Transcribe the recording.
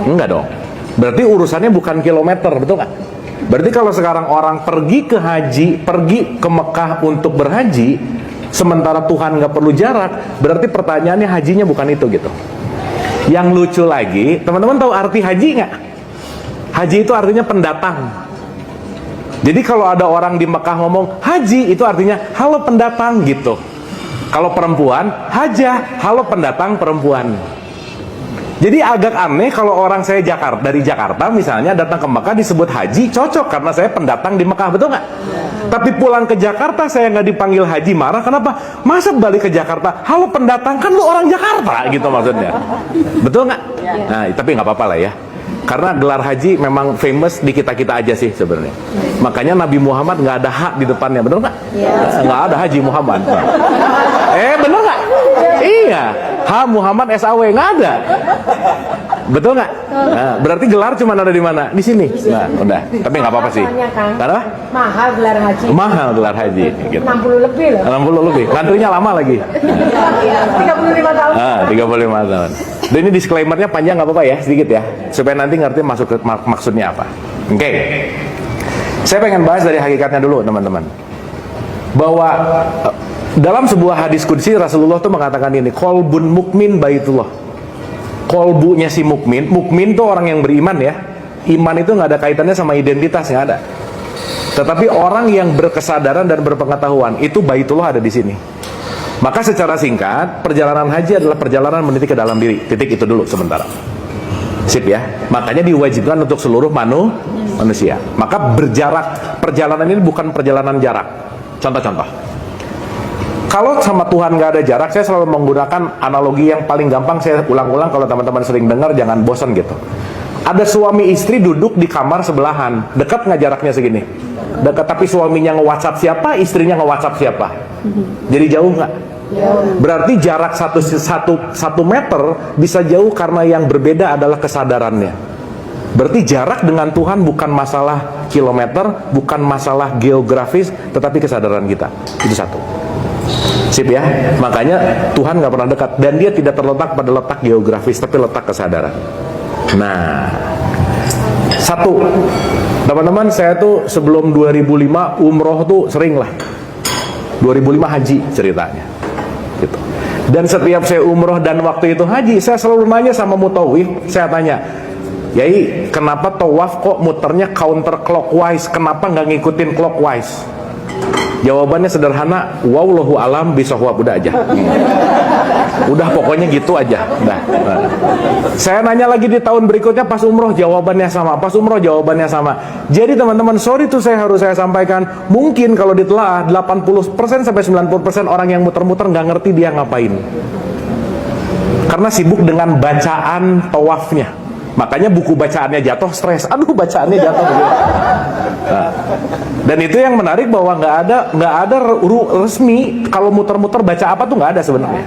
Enggak dong. Berarti urusannya bukan kilometer, betul nggak? Berarti kalau sekarang orang pergi ke haji, pergi ke Mekah untuk berhaji, sementara Tuhan nggak perlu jarak, berarti pertanyaannya hajinya bukan itu gitu. Yang lucu lagi, teman-teman tahu arti haji nggak? Haji itu artinya pendatang. Jadi kalau ada orang di Mekah ngomong haji, itu artinya halo pendatang gitu. Kalau perempuan, hajah, halo pendatang perempuan. Jadi agak aneh kalau orang saya dari Jakarta misalnya datang ke Mekah disebut haji, cocok karena saya pendatang di Mekah, betul nggak? Tapi pulang ke Jakarta saya nggak dipanggil haji, marah. Kenapa? Masa balik ke Jakarta, halo pendatang, kan lu orang Jakarta gitu maksudnya. Betul nggak? Nah, tapi nggak apa-apa lah ya. Karena gelar haji memang famous di kita-kita aja sih sebenarnya. Makanya Nabi Muhammad nggak ada hak di depannya, betul nggak? Nggak ada Haji Muhammad. Bener nggak? Iya, Ha Muhammad SAW nggak ada. Betul nggak? Nah, berarti gelar cuma ada di mana? Di sini. Nah, udah. Tapi nggak apa-apa sih. Karena mahal gelar haji. Mahal gelar haji. Gitu. 60 lebih loh. 60 lebih. Ngantrinya lama lagi. 35 tahun. 35 tahun. Dan ini disclaimernya panjang, nggak apa-apa ya, sedikit ya, supaya nanti ngerti masuk ke maksudnya apa. Oke. Saya pengen bahas dari hakikatnya dulu, teman-teman. Bahwa dalam sebuah hadis qudsi Rasulullah tuh mengatakan ini, qalbun mukmin baitullah. Kolbunya si mukmin tuh orang yang beriman ya. Iman itu nggak ada kaitannya sama identitas, nggak ada. Tetapi orang yang berkesadaran dan berpengetahuan itu baitullah ada di sini. Maka secara singkat, perjalanan haji adalah perjalanan meniti ke dalam diri. Titik itu dulu sementara. Sip ya. Makanya diwajibkan untuk seluruh manusia. Maka berjarak, perjalanan ini bukan perjalanan jarak. Contoh-contoh. Kalau sama Tuhan nggak ada jarak, saya selalu menggunakan analogi yang paling gampang. Saya ulang-ulang kalau teman-teman sering dengar, jangan bosan gitu. Ada suami istri duduk di kamar sebelahan. Dekat nggak jaraknya segini? Dekat, tapi suaminya nge-WhatsApp siapa, istrinya nge-WhatsApp siapa? Jadi jauh nggak? Berarti jarak 1 meter bisa jauh karena yang berbeda adalah kesadarannya. Berarti jarak dengan Tuhan bukan masalah kilometer, bukan masalah geografis, tetapi kesadaran kita. Itu satu. Sip ya. Makanya Tuhan nggak pernah dekat, dan dia tidak terletak pada letak geografis, tapi letak kesadaran. Nah, satu, teman-teman, saya tuh sebelum 2005 umroh tuh sering lah. 2005 haji ceritanya gitu. Dan setiap saya umroh dan waktu itu haji, saya selalu nanya sama mutawif. Saya tanya, Yai, kenapa tawaf kok muternya counter clockwise, kenapa nggak ngikutin clockwise? Jawabannya sederhana, wallahu alam bisawab, udah aja. Udah pokoknya gitu aja. Nah. Saya nanya lagi di tahun berikutnya pas umroh, jawabannya sama. Pas umroh jawabannya sama. Jadi teman-teman, sorry tuh saya sampaikan, mungkin kalau ditelaah 80% sampai 90% orang yang muter-muter nggak ngerti dia ngapain. Karena sibuk dengan bacaan tawafnya. Makanya buku bacaannya jatuh, stres. Aduh, bacaannya jatuh. Nah, dan itu yang menarik bahwa nggak ada resmi kalau muter-muter baca apa tuh nggak ada sebenarnya.